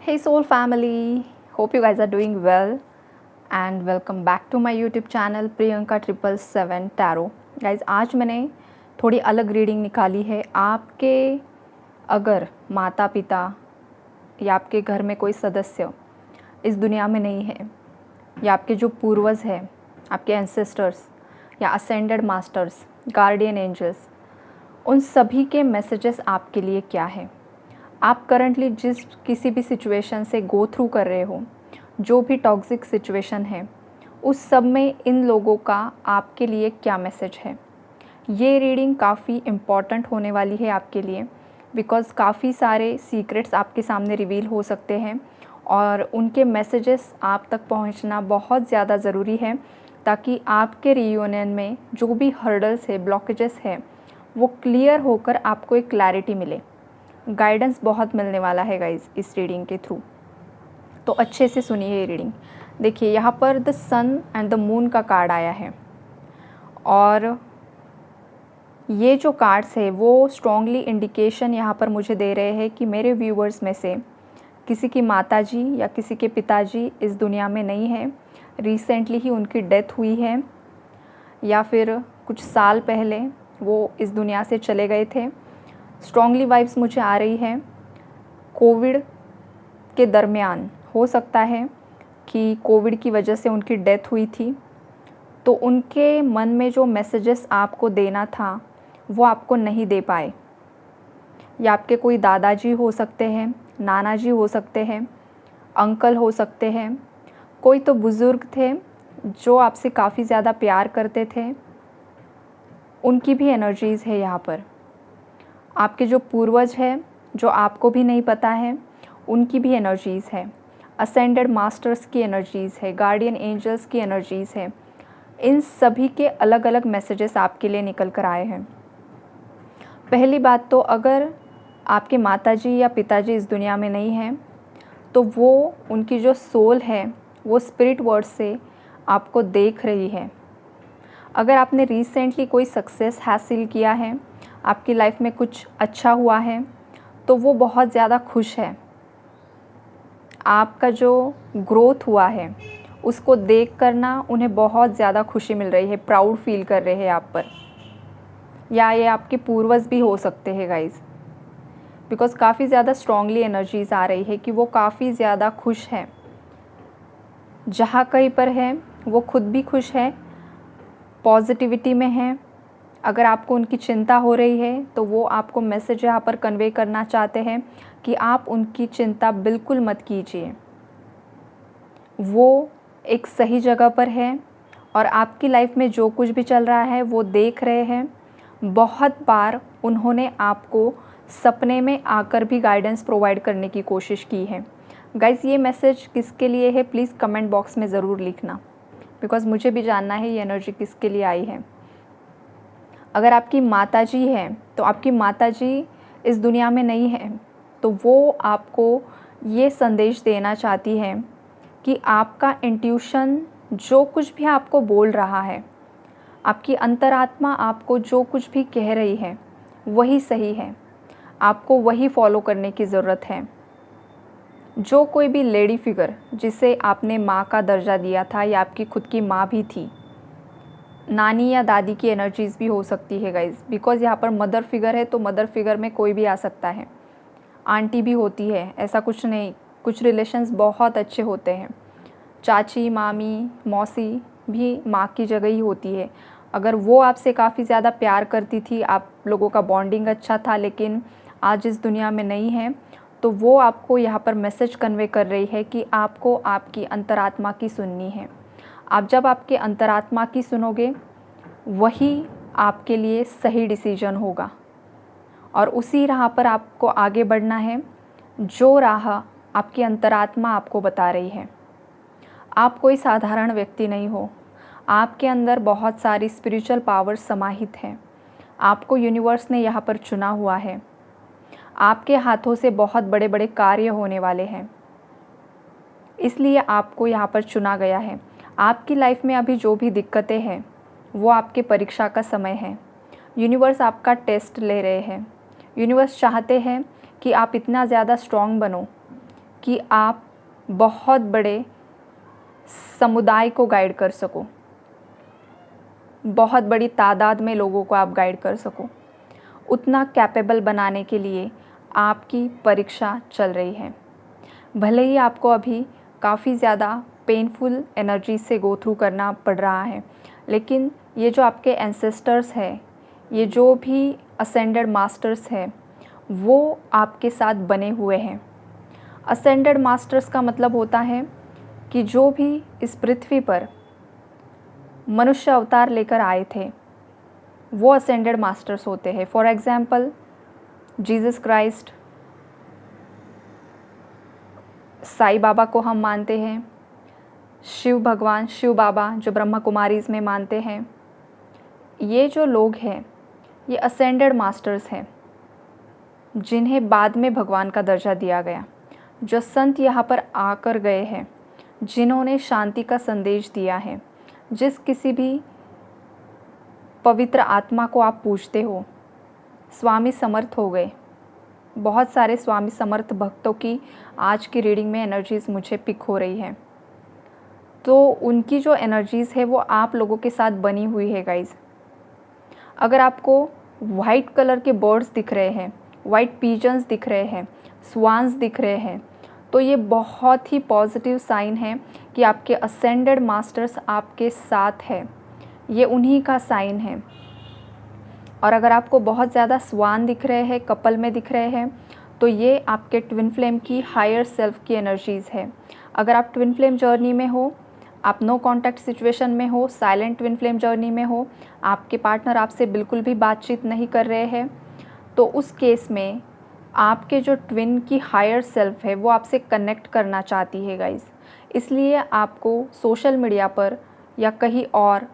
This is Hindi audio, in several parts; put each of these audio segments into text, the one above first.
Hey soul family, hope you guys are doing well and welcome back to my YouTube channel Priyanka 777 Tarot. Guys, आज मैंने थोड़ी अलग रीडिंग निकाली है। आपके अगर माता पिता या आपके घर में कोई सदस्य इस दुनिया में नहीं है या आपके जो पूर्वज हैं, आपके एंसेस्टर्स या असेंडेड मास्टर्स, गार्डियन एंजल्स, उन सभी के मैसेजेस आपके लिए क्या है। आप करंटली जिस किसी भी सिचुएशन से गो थ्रू कर रहे हो, जो भी टॉक्सिक सिचुएशन है, उस सब में इन लोगों का आपके लिए क्या मैसेज है। ये रीडिंग काफ़ी इम्पॉर्टेंट होने वाली है आपके लिए, बिकॉज़ काफ़ी सारे सीक्रेट्स आपके सामने रिवील हो सकते हैं और उनके मैसेजेस आप तक पहुंचना बहुत ज़्यादा ज़रूरी है, ताकि आपके रियूनियन में जो भी हर्डल्स है, ब्लॉकेजेस है, वो क्लियर होकर आपको एक क्लैरिटी मिले। गाइडेंस बहुत मिलने वाला है गाइज इस रीडिंग के थ्रू, तो अच्छे से सुनिए ये रीडिंग। देखिए यहाँ पर the sun and the moon का कार्ड आया है और ये जो कार्ड्स है वो स्ट्रॉन्गली इंडिकेशन यहाँ पर मुझे दे रहे हैं कि मेरे व्यूअर्स में से किसी की माताजी या किसी के पिताजी इस दुनिया में नहीं है, रिसेंटली ही उनकी डेथ हुई है या फिर कुछ साल पहले वो इस दुनिया से चले गए थे। स्ट्रॉन्गली वाइब्स मुझे आ रही है कोविड के दरमियान, हो सकता है कि कोविड की वजह से उनकी डेथ हुई थी, तो उनके मन में जो मैसेजेस आपको देना था वो आपको नहीं दे पाए। या आपके कोई दादाजी हो सकते हैं, नाना जी हो सकते हैं, अंकल हो सकते हैं, कोई तो बुज़ुर्ग थे जो आपसे काफ़ी ज़्यादा प्यार करते थे, उनकी भी एनर्जीज़ है यहाँ पर। आपके जो पूर्वज हैं, जो आपको भी नहीं पता है, उनकी भी एनर्जीज़ है। असेंडेड मास्टर्स की एनर्जीज़ है, गार्डियन एंजल्स की एनर्जीज़ है। इन सभी के अलग अलग मैसेजेस आपके लिए निकल कर आए हैं। पहली बात तो, अगर आपके माताजी या पिताजी इस दुनिया में नहीं हैं, तो वो उनकी जो सोल है वो स्पिरिट वर्ल्ड से आपको देख रही है। अगर आपने रिसेंटली कोई सक्सेस हासिल किया है, आपकी लाइफ में कुछ अच्छा हुआ है, तो वो बहुत ज़्यादा खुश है। आपका जो ग्रोथ हुआ है उसको देख कर ना उन्हें बहुत ज़्यादा खुशी मिल रही है, प्राउड फील कर रहे हैं आप पर। या ये आपके पूर्वज भी हो सकते हैं गाइज़, बिकॉज़ काफ़ी ज़्यादा स्ट्रॉन्गली एनर्जीज़ आ रही है कि वो काफ़ी ज़्यादा खुश हैं। जहाँ कहीं पर है वो खुद भी खुश है, पॉजिटिविटी में है। अगर आपको उनकी चिंता हो रही है तो वो आपको मैसेज यहाँ पर कन्वे करना चाहते हैं कि आप उनकी चिंता बिल्कुल मत कीजिए। वो एक सही जगह पर है और आपकी लाइफ में जो कुछ भी चल रहा है वो देख रहे हैं। बहुत बार उन्होंने आपको सपने में आकर भी गाइडेंस प्रोवाइड करने की कोशिश की है। गाइज़, ये मैसेज किसके लिए है प्लीज़ कमेंट बॉक्स में ज़रूर लिखना, बिकॉज़ मुझे भी जानना है ये एनर्जी किसके लिए आई है। अगर आपकी माताजी है तो आपकी माताजी इस दुनिया में नहीं है, तो वो आपको ये संदेश देना चाहती है कि आपका इंट्यूशन जो कुछ भी आपको बोल रहा है, आपकी अंतरात्मा आपको जो कुछ भी कह रही है वही सही है। आपको वही फॉलो करने की ज़रूरत है। जो कोई भी लेडी फिगर जिसे आपने माँ का दर्जा दिया था या आपकी खुद की माँ भी थी, नानी या दादी की एनर्जीज़ भी हो सकती है गाइज़, बिकॉज़ यहाँ पर मदर फिगर है तो मदर फिगर में कोई भी आ सकता है। आंटी भी होती है, ऐसा कुछ नहीं, कुछ रिलेशंस बहुत अच्छे होते हैं। चाची, मामी, मौसी भी माँ की जगह ही होती है। अगर वो आपसे काफ़ी ज़्यादा प्यार करती थी, आप लोगों का बॉन्डिंग अच्छा था, लेकिन आज इस दुनिया में नहीं है, तो वो आपको यहाँ पर मैसेज कन्वे कर रही है कि आपको आपकी अंतरात्मा की सुननी है। आप जब आपके अंतरात्मा की सुनोगे वही आपके लिए सही डिसीजन होगा और उसी राह पर आपको आगे बढ़ना है जो राह आपकी अंतरात्मा आपको बता रही है। आप कोई साधारण व्यक्ति नहीं हो, आपके अंदर बहुत सारी स्पिरिचुअल पावर समाहित हैं। आपको यूनिवर्स ने यहाँ पर चुना हुआ है। आपके हाथों से बहुत बड़े बड़े कार्य होने वाले हैं, इसलिए आपको यहाँ पर चुना गया है। आपकी लाइफ में अभी जो भी दिक्कतें हैं वो आपके परीक्षा का समय है। यूनिवर्स आपका टेस्ट ले रहे हैं। यूनिवर्स चाहते हैं कि आप इतना ज़्यादा स्ट्रॉन्ग बनो कि आप बहुत बड़े समुदाय को गाइड कर सको, बहुत बड़ी तादाद में लोगों को आप गाइड कर सको, उतना कैपेबल बनाने के लिए आपकी परीक्षा चल रही है। भले ही आपको अभी काफ़ी ज़्यादा पेनफुल एनर्जी से गो थ्रू करना पड़ रहा है, लेकिन ये जो आपके एंसेस्टर्स हैं, ये जो भी असेंडेड मास्टर्स हैं, वो आपके साथ बने हुए हैं। असेंडेड मास्टर्स का मतलब होता है कि जो भी इस पृथ्वी पर मनुष्य अवतार लेकर आए थे, वो असेंडेड मास्टर्स होते हैं। For example Jesus Christ, Sai Baba को हम मानते हैं, शिव भगवान, शिव बाबा जो ब्रह्मा कुमारीज़ में मानते हैं। ये जो लोग हैं, ये असेंडेड मास्टर्स हैं, जिन्हें बाद में भगवान का दर्जा दिया गया। जो संत यहाँ पर आकर गए हैं, जिन्होंने शांति का संदेश दिया है। जिस किसी भी पवित्र आत्मा को आप पूजते हो, स्वामी समर्थ हो गए। बहुत सारे स्वामी समर्थ भक्तों की आज की रीडिंग में एनर्जीज़ मुझे पिक हो रही है। तो उनकी जो एनर्जीज़ है वो आप लोगों के साथ बनी हुई है गाइज़। अगर आपको वाइट कलर के बर्ड्स दिख रहे हैं, वाइट पीजन्स दिख रहे हैं, स्वान्स दिख रहे हैं, तो ये बहुत ही पॉजिटिव साइन है कि आपके असेंडेड मास्टर्स आपके साथ है। ये उन्हीं का साइन है। और अगर आपको बहुत ज़्यादा स्वान दिख रहे हैं, कपल में दिख रहे हैं, तो ये आपके ट्विन फ्लेम की हायर सेल्फ की एनर्जीज़ है। अगर आप ट्विन फ्लेम जर्नी में हो, आप नो कॉन्टैक्ट सिचुएशन में हो, साइलेंट ट्विन फ्लेम जर्नी में हो, आपके पार्टनर आपसे बिल्कुल भी बातचीत नहीं कर रहे हैं, तो उस केस में आपके जो ट्विन की हायर सेल्फ है वो आपसे कनेक्ट करना चाहती है गाइज़। इसलिए आपको सोशल मीडिया पर या कहीं और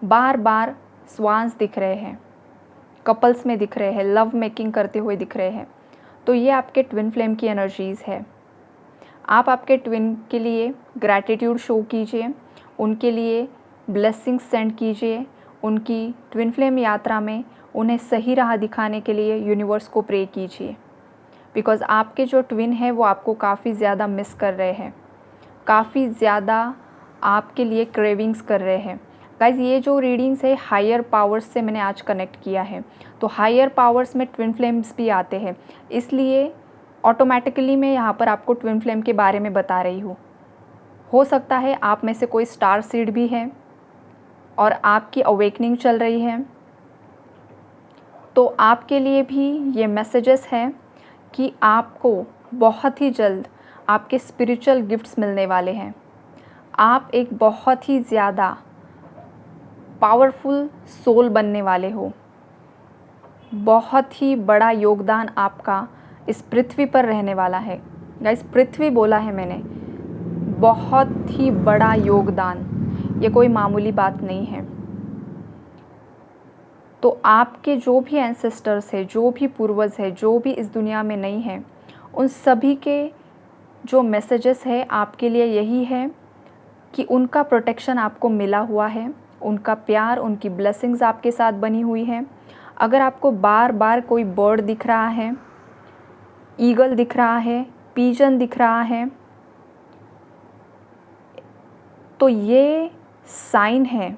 बार बार स्वान्स दिख रहे हैं, कपल्स में दिख रहे हैं, लव मेकिंग करते हुए दिख रहे हैं। तो ये आपके ट्विन फ्लेम की एनर्जीज़ है। आप आपके ट्विन के लिए ग्रैटिट्यूड शो कीजिए, उनके लिए ब्लेसिंग्स सेंड कीजिए, उनकी ट्विन फ्लेम यात्रा में उन्हें सही राह दिखाने के लिए यूनिवर्स को प्रे कीजिए। बिकॉज़ आपके जो ट्विन है वो आपको काफ़ी ज़्यादा मिस कर रहे हैं, काफ़ी ज़्यादा आपके लिए क्रेविंग्स कर रहे हैं। गाइज़, ये जो रीडिंग्स है हायर पावर्स से मैंने आज कनेक्ट किया है। तो हायर पावर्स में ट्विन फ्लेम्स भी आते हैं, इसलिए ऑटोमेटिकली मैं यहाँ पर आपको ट्विन फ्लेम के बारे में बता रही हूँ। हो सकता है आप में से कोई स्टार सीड भी है और आपकी अवेकनिंग चल रही है, तो आपके लिए भी ये मैसेजेस हैं कि आपको बहुत ही जल्द आपके स्पिरिचुअल गिफ्ट्स मिलने वाले हैं। आप एक बहुत ही ज़्यादा पावरफुल सोल बनने वाले हो। बहुत ही बड़ा योगदान आपका इस पृथ्वी पर रहने वाला है। गाइस, पृथ्वी बोला है मैंने, बहुत ही बड़ा योगदान, ये कोई मामूली बात नहीं है। तो आपके जो भी एंसेस्टर्स है, जो भी पूर्वज है, जो भी इस दुनिया में नहीं है, उन सभी के जो मैसेजेस है आपके लिए यही है कि उनका प्रोटेक्शन आपको मिला हुआ है, उनका प्यार, उनकी ब्लेसिंग्स आपके साथ बनी हुई है। अगर आपको बार बार कोई बर्ड दिख रहा है, ईगल दिख रहा है, पीजन दिख रहा है, तो ये साइन है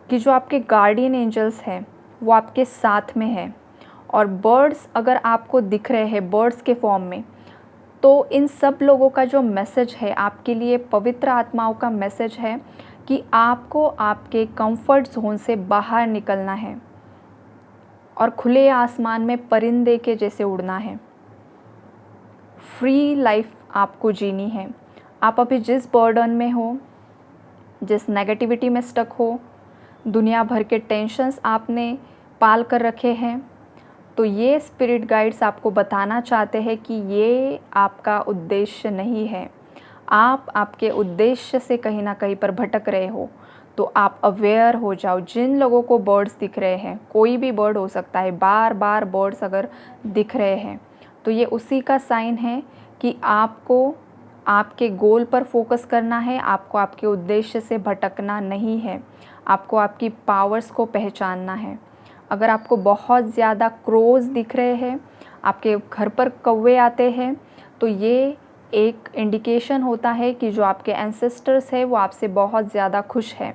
कि जो आपके गार्डियन एंजल्स हैं वो आपके साथ में है। और बर्ड्स अगर आपको दिख रहे हैं बर्ड्स के फॉर्म में, तो इन सब लोगों का जो मैसेज है आपके लिए, पवित्र आत्माओं का मैसेज है कि आपको आपके कंफर्ट जोन से बाहर निकलना है और खुले आसमान में परिंदे के जैसे उड़ना है। फ्री लाइफ आपको जीनी है। आप अभी जिस बर्डन में हो, जिस नेगेटिविटी में स्टक हो, दुनिया भर के टेंशन्स आपने पाल कर रखे हैं, तो ये स्पिरिट गाइड्स आपको बताना चाहते हैं कि ये आपका उद्देश्य नहीं है। आप आपके उद्देश्य से कहीं ना कहीं पर भटक रहे हो, तो आप अवेयर हो जाओ। जिन लोगों को बर्ड्स दिख रहे हैं, कोई भी बर्ड हो सकता है, बार बार बर्ड्स अगर दिख रहे हैं, तो ये उसी का साइन है कि आपको आपके गोल पर फोकस करना है, आपको आपके उद्देश्य से भटकना नहीं है, आपको आपकी पावर्स को पहचानना है। अगर आपको बहुत ज़्यादा क्रोज दिख रहे हैं, आपके घर पर कौवे आते हैं, तो ये एक इंडिकेशन होता है कि जो आपके एंसेस्टर्स है वो आपसे बहुत ज़्यादा खुश है।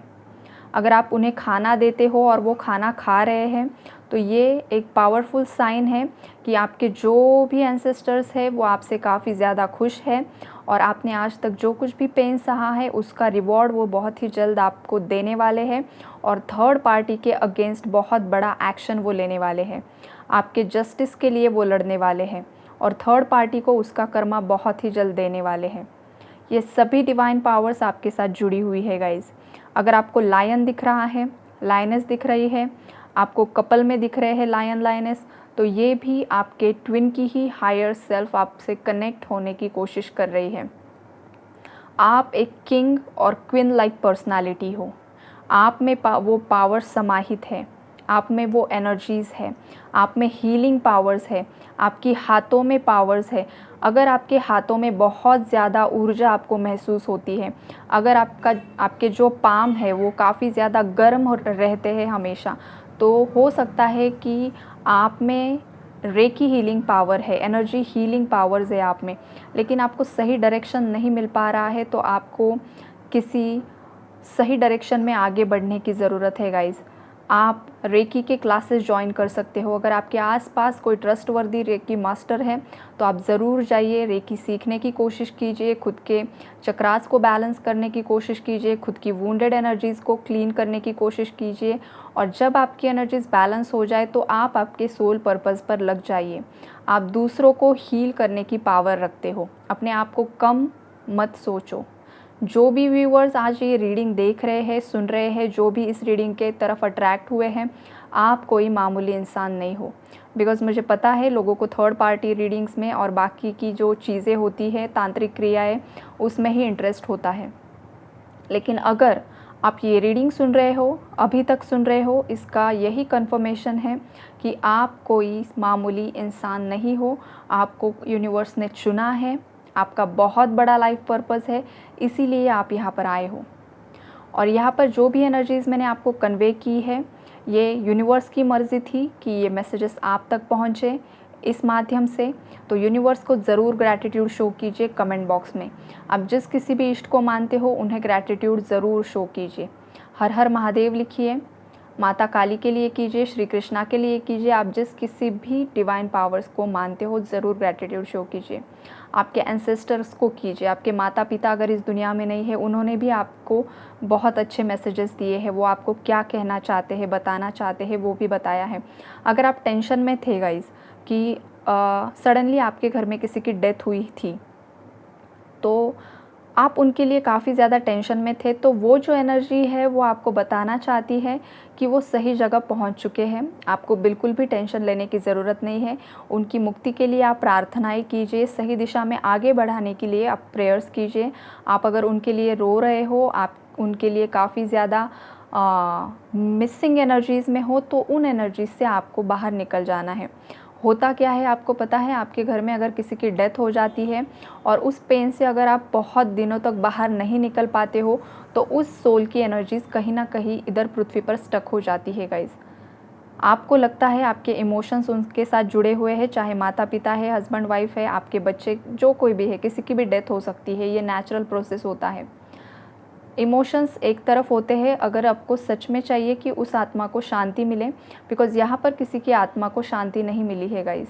अगर आप उन्हें खाना देते हो और वो खाना खा रहे हैं तो ये एक पावरफुल साइन है कि आपके जो भी एंसेस्टर्स है वो आपसे काफ़ी ज़्यादा खुश है और आपने आज तक जो कुछ भी पेन सहा है उसका रिवॉर्ड वो बहुत ही जल्द आपको देने वाले हैं और थर्ड पार्टी के अगेंस्ट बहुत बड़ा एक्शन वो लेने वाले हैं। आपके जस्टिस के लिए वो लड़ने वाले हैं और थर्ड पार्टी को उसका कर्मा बहुत ही जल्द देने वाले हैं। ये सभी डिवाइन पावर्स आपके साथ जुड़ी हुई है गाइज़। अगर आपको लायन दिख रहा है, लायनेस दिख रही है, आपको कपल में दिख रहे हैं लायन लायनेस, तो ये भी आपके ट्विन की ही हायर सेल्फ आपसे कनेक्ट होने की कोशिश कर रही है। आप एक किंग और क्वीन लाइक पर्सनालिटी हो। आप में वो पावर समाहित है, आप में वो एनर्जीज़ है, आप में हीलिंग पावर्स है, आपकी हाथों में पावर्स है। अगर आपके हाथों में बहुत ज़्यादा ऊर्जा आपको महसूस होती है, अगर आपके जो पाम है वो काफ़ी ज़्यादा गर्म रहते हैं हमेशा, तो हो सकता है कि आप में रेकी हीलिंग पावर है, एनर्जी हीलिंग पावर्स है आप में, लेकिन आपको सही डायरेक्शन नहीं मिल पा रहा है, तो आपको किसी सही डायरेक्शन में आगे बढ़ने की ज़रूरत है गाइज़। आप रेकी के क्लासेस ज्वाइन कर सकते हो। अगर आपके आसपास कोई ट्रस्टवर्दी रेकी मास्टर है तो आप ज़रूर जाइए, रेकी सीखने की कोशिश कीजिए, खुद के चक्रास को बैलेंस करने की कोशिश कीजिए, खुद की वुंडेड एनर्जीज़ को क्लीन करने की कोशिश कीजिए और जब आपकी एनर्जीज़ बैलेंस हो जाए तो आप आपके सोल पर्पज़ पर लग जाइए। आप दूसरों को हील करने की पावर रखते हो, अपने आप को कम मत सोचो। जो भी व्यूअर्स आज ये रीडिंग देख रहे हैं, सुन रहे हैं, जो भी इस रीडिंग के तरफ अट्रैक्ट हुए हैं, आप कोई मामूली इंसान नहीं हो। बिकॉज़ मुझे पता है लोगों को थर्ड पार्टी रीडिंग्स में और बाकी की जो चीज़ें होती हैं, तांत्रिक क्रियाएं, उसमें ही इंटरेस्ट होता है। लेकिन अगर आप ये रीडिंग सुन रहे हो, अभी तक सुन रहे हो, इसका यही कन्फर्मेशन है कि आप कोई मामूली इंसान नहीं हो। आपको यूनिवर्स ने चुना है, आपका बहुत बड़ा लाइफ पर्पस है, इसीलिए आप यहाँ पर आए हो। और यहाँ पर जो भी एनर्जीज़ मैंने आपको कन्वे की है, ये यूनिवर्स की मर्ज़ी थी कि ये मैसेजेस आप तक पहुँचे इस माध्यम से। तो यूनिवर्स को ज़रूर ग्रैटिट्यूड शो कीजिए कमेंट बॉक्स में। आप जिस किसी भी इष्ट को मानते हो उन्हें ग्रैटिट्यूड ज़रूर शो कीजिए। हर हर महादेव लिखिए, माता काली के लिए कीजिए, श्री कृष्णा के लिए कीजिए। आप जिस किसी भी डिवाइन पावर्स को मानते हो ज़रूर ग्रैटिट्यूड शो कीजिए। आपके एंसेस्टर्स को कीजिए। आपके माता पिता अगर इस दुनिया में नहीं है, उन्होंने भी आपको बहुत अच्छे मैसेजेस दिए हैं। वो आपको क्या कहना चाहते हैं, बताना चाहते हैं, वो भी बताया है। अगर आप टेंशन में थे गाइज़ कि सडनली आपके घर में किसी की डेथ हुई थी, तो आप उनके लिए काफ़ी ज़्यादा टेंशन में थे, तो वो जो एनर्जी है वो आपको बताना चाहती है कि वो सही जगह पहुंच चुके हैं। आपको बिल्कुल भी टेंशन लेने की ज़रूरत नहीं है। उनकी मुक्ति के लिए आप प्रार्थनाएं कीजिए, सही दिशा में आगे बढ़ाने के लिए आप प्रेयर्स कीजिए। आप अगर उनके लिए रो रहे हो, आप उनके लिए काफ़ी ज़्यादा मिसिंग एनर्जीज़ में हो, तो उन एनर्जीज से आपको बाहर निकल जाना है। होता क्या है आपको पता है, आपके घर में अगर किसी की डेथ हो जाती है और उस पेन से अगर आप बहुत दिनों तक बाहर नहीं निकल पाते हो, तो उस सोल की एनर्जीज़ कहीं ना कहीं इधर पृथ्वी पर स्टक हो जाती है गाइज़। आपको लगता है आपके इमोशंस उनके साथ जुड़े हुए हैं, चाहे माता पिता है, हस्बैंड वाइफ है, आपके बच्चे, जो कोई भी है, किसी की भी डेथ हो सकती है। ये नेचुरल प्रोसेस होता है। इमोशंस एक तरफ होते हैं। अगर आपको सच में चाहिए कि उस आत्मा को शांति मिले, बिकॉज़ यहाँ पर किसी की आत्मा को शांति नहीं मिली है गाइज़,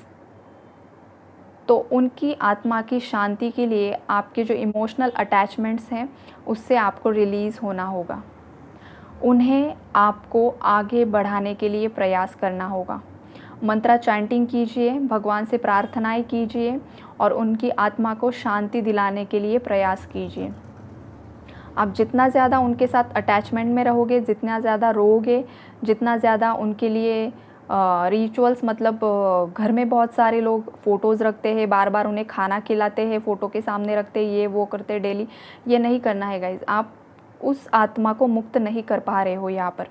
तो उनकी आत्मा की शांति के लिए आपके जो इमोशनल अटैचमेंट्स हैं उससे आपको रिलीज़ होना होगा। उन्हें आपको आगे बढ़ाने के लिए प्रयास करना होगा। मंत्रा चैंटिंग कीजिए, भगवान से प्रार्थनाएं कीजिए और उनकी आत्मा को शांति दिलाने के लिए प्रयास कीजिए। आप जितना ज़्यादा उनके साथ अटैचमेंट में रहोगे, जितना ज़्यादा रोओगे, जितना ज़्यादा उनके लिए रिचुअल्स, मतलब घर में बहुत सारे लोग फ़ोटोज़ रखते हैं, बार बार उन्हें खाना खिलाते हैं, फ़ोटो के सामने रखते हैं, ये वो करते डेली, ये नहीं करना है गाइज़। आप उस आत्मा को मुक्त नहीं कर पा रहे हो। यहाँ पर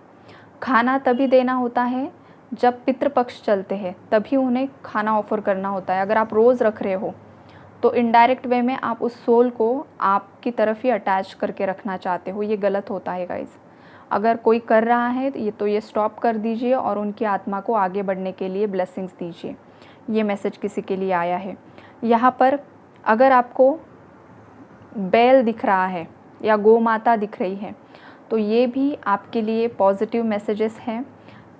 खाना तभी देना होता है जब पितृपक्ष चलते हैं, तभी उन्हें खाना ऑफ़र करना होता है। अगर आप रोज़ रख रहे हो तो इनडायरेक्ट वे में आप उस सोल को आपकी तरफ ही अटैच करके रखना चाहते हो। ये गलत होता है गाइज़। अगर कोई कर रहा है तो ये स्टॉप कर दीजिए और उनकी आत्मा को आगे बढ़ने के लिए ब्लेसिंग्स दीजिए। ये मैसेज किसी के लिए आया है। यहाँ पर अगर आपको बैल दिख रहा है या गौ माता दिख रही है, तो ये भी आपके लिए पॉजिटिव मैसेजेस हैं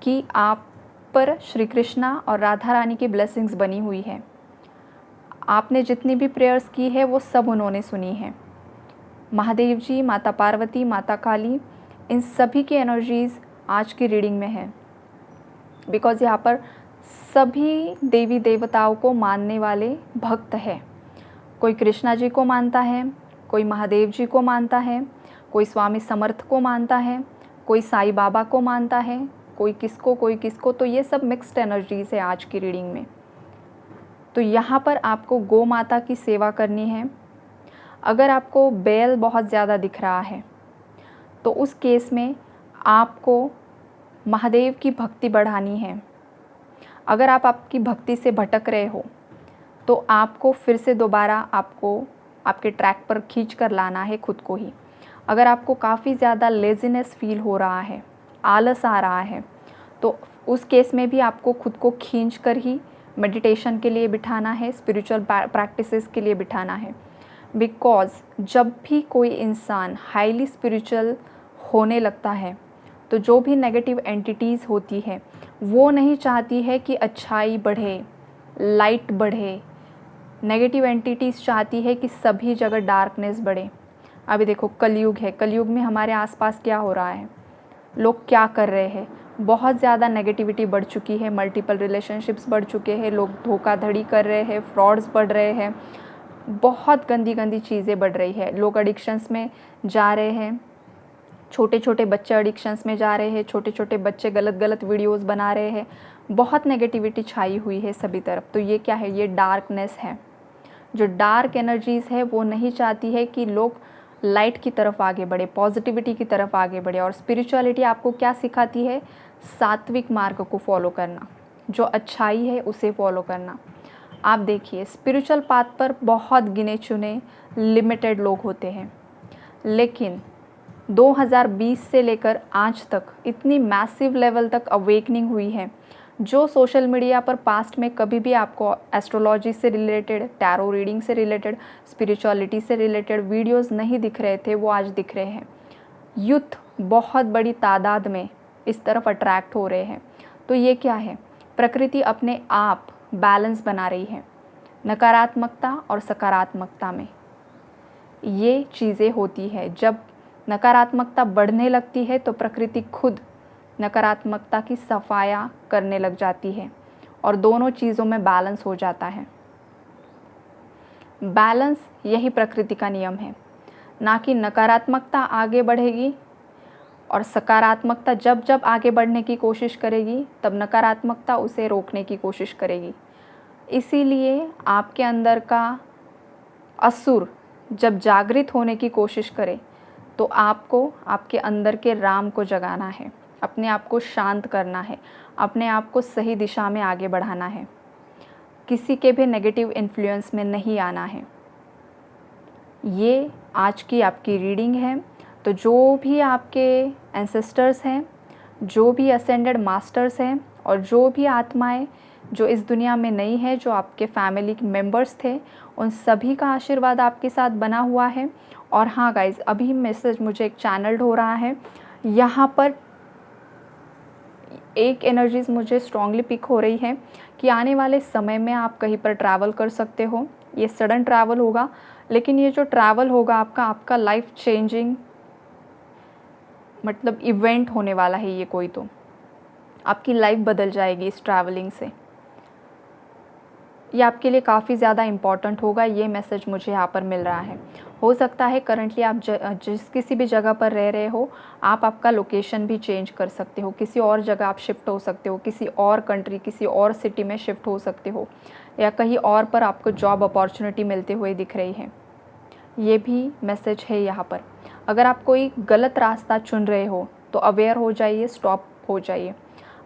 कि आप पर श्री कृष्णा और राधा रानी की ब्लेसिंग्स बनी हुई है। आपने जितनी भी प्रेयर्स की है वो सब उन्होंने सुनी है। महादेव जी, माता पार्वती, माता काली, इन सभी की एनर्जीज़ आज की रीडिंग में है। बिकॉज़ यहाँ पर सभी देवी देवताओं को मानने वाले भक्त हैं। कोई कृष्णा जी को मानता है, कोई महादेव जी को मानता है, कोई स्वामी समर्थ को मानता है, कोई साईं बाबा को मानता है, कोई किसको। तो ये सब मिक्स्ड एनर्जीज़ है आज की रीडिंग में। तो यहाँ पर आपको गौ माता की सेवा करनी है। अगर आपको बैल बहुत ज़्यादा दिख रहा है तो उस केस में आपको महादेव की भक्ति बढ़ानी है। अगर आप आपकी भक्ति से भटक रहे हो तो आपको फिर से दोबारा आपको आपके ट्रैक पर खींच कर लाना है खुद को ही। अगर आपको काफ़ी ज़्यादा लेज़ीनेस फील हो रहा है, आलस आ रहा है, तो उस केस में भी आपको खुद को खींच कर ही मेडिटेशन के लिए बिठाना है, स्पिरिचुअल प्रैक्टिसेस के लिए बिठाना है। बिकॉज़ जब भी कोई इंसान हाईली स्पिरिचुअल होने लगता है तो जो भी नेगेटिव एंटिटीज़ होती है वो नहीं चाहती है कि अच्छाई बढ़े, लाइट बढ़े। नेगेटिव एंटिटीज़ चाहती है कि सभी जगह डार्कनेस बढ़े। अभी देखो कलयुग है, कलयुग में हमारे आसपास क्या हो रहा है, लोग क्या कर रहे हैं, बहुत ज़्यादा नेगेटिविटी बढ़ चुकी है, मल्टीपल रिलेशनशिप्स बढ़ चुके हैं, लोग धोखाधड़ी कर रहे हैं, फ्रॉड्स बढ़ रहे हैं, बहुत गंदी गंदी चीज़ें बढ़ रही है। लोग एडिक्शंस में जा रहे हैं, छोटे छोटे बच्चे एडिक्शंस में जा रहे हैं, छोटे छोटे बच्चे गलत गलत वीडियोस बना रहे हैं, बहुत नेगेटिविटी छाई हुई है सभी तरफ। तो ये क्या है, ये डार्कनेस है। जो डार्क एनर्जीज़ है वो नहीं चाहती है कि लोग लाइट की तरफ आगे बढ़े, पॉजिटिविटी की तरफ आगे बढ़े। और स्पिरिचुअलिटी आपको क्या सिखाती है, सात्विक मार्ग को फॉलो करना, जो अच्छाई है उसे फॉलो करना। आप देखिए स्पिरिचुअल पाथ पर बहुत गिने चुने लिमिटेड लोग होते हैं, लेकिन 2020 से लेकर आज तक इतनी मैसिव लेवल तक अवेकनिंग हुई है। जो सोशल मीडिया पर पास्ट में कभी भी आपको एस्ट्रोलॉजी से रिलेटेड, टैरो रीडिंग से रिलेटेड, स्पिरिचुअलिटी से रिलेटेड वीडियोस नहीं दिख रहे थे, वो आज दिख रहे हैं। यूथ बहुत बड़ी तादाद में इस तरफ अट्रैक्ट हो रहे हैं। तो ये क्या है, प्रकृति अपने आप बैलेंस बना रही है। नकारात्मकता और सकारात्मकता में ये चीज़ें होती है। जब नकारात्मकता बढ़ने लगती है तो प्रकृति खुद नकारात्मकता की सफाया करने लग जाती है और दोनों चीज़ों में बैलेंस हो जाता है। बैलेंस यही प्रकृति का नियम है, ना कि नकारात्मकता आगे बढ़ेगी और सकारात्मकता जब जब आगे बढ़ने की कोशिश करेगी तब नकारात्मकता उसे रोकने की कोशिश करेगी। इसीलिए आपके अंदर का असुर जब जागृत होने की कोशिश करे तो आपको आपके अंदर के राम को जगाना है, अपने आप को शांत करना है, अपने आप को सही दिशा में आगे बढ़ाना है, किसी के भी नेगेटिव इन्फ्लुएंस में नहीं आना है। ये आज की आपकी रीडिंग है। तो जो भी आपके एंसेस्टर्स हैं, जो भी असेंडेड मास्टर्स हैं और जो भी आत्माएं जो इस दुनिया में नहीं है, जो आपके फैमिली मेम्बर्स थे, उन सभी का आशीर्वाद आपके साथ बना हुआ है। और हाँ गाइज़, अभी मैसेज मुझे एक चैनल्ड हो रहा है, यहाँ पर एक एनर्जीज़ मुझे स्ट्रांगली पिक हो रही है कि आने वाले समय में आप कहीं पर ट्रैवल कर सकते हो। ये सडन ट्रैवल होगा, लेकिन ये जो ट्रैवल होगा आपका लाइफ चेंजिंग मतलब इवेंट होने वाला है। ये कोई तो आपकी लाइफ बदल जाएगी इस ट्रैवलिंग से। ये आपके लिए काफ़ी ज़्यादा इम्पॉर्टेंट होगा, ये मैसेज मुझे यहाँ पर मिल रहा है। हो सकता है करंटली आप जिस किसी भी जगह पर रह रहे हो, आप आपका लोकेशन भी चेंज कर सकते हो, किसी और जगह आप शिफ्ट हो सकते हो, किसी और कंट्री, किसी और सिटी में शिफ्ट हो सकते हो, या कहीं और पर आपको जॉब अपॉर्चुनिटी मिलते हुए दिख रही है। ये भी मैसेज है यहाँ पर। अगर आप कोई गलत रास्ता चुन रहे हो तो अवेयर हो जाइए, स्टॉप हो जाइए।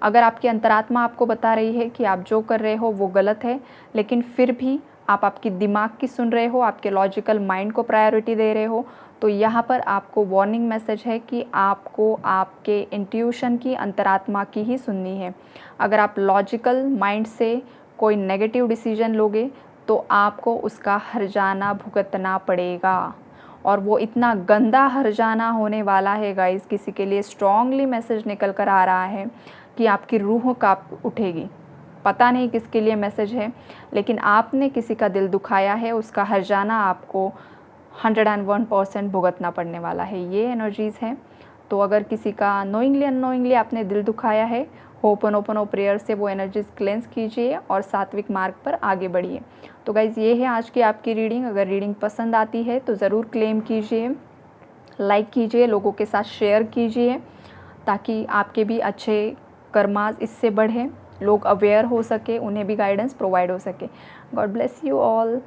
अगर आपकी अंतरात्मा आपको बता रही है कि आप जो कर रहे हो वो गलत है, लेकिन फिर भी आप आपकी दिमाग की सुन रहे हो, आपके लॉजिकल माइंड को प्रायोरिटी दे रहे हो, तो यहाँ पर आपको वार्निंग मैसेज है कि आपको आपके इंट्यूशन की, अंतरात्मा की ही सुननी है। अगर आप लॉजिकल माइंड से कोई नेगेटिव डिसीजन लोगे तो आपको उसका हर्जाना भुगतना पड़ेगा। और वो इतना गंदा हर्जाना होने वाला है गाइस, किसी के लिए स्ट्रॉन्गली मैसेज निकल कर आ रहा है कि आपकी रूह कांप उठेगी। पता नहीं किसके लिए मैसेज है, लेकिन आपने किसी का दिल दुखाया है, उसका हर्जाना आपको 101% भुगतना पड़ने वाला है। ये एनर्जीज़ हैं। तो अगर किसी का नोइंगली अननोइंगली आपने दिल दुखाया है, होपनोपनो प्रेयर से वो एनर्जीज क्लेंस कीजिए और सात्विक मार्ग पर आगे बढ़िए। तो गाइज़ ये है आज की आपकी रीडिंग। अगर रीडिंग पसंद आती है तो ज़रूर क्लेम कीजिए, लाइक कीजिए, लोगों के साथ शेयर कीजिए, ताकि आपके भी अच्छे कर्मास इससे बढ़े, लोग अवेयर हो सके, उन्हें भी गाइडेंस प्रोवाइड हो सके। God bless you all.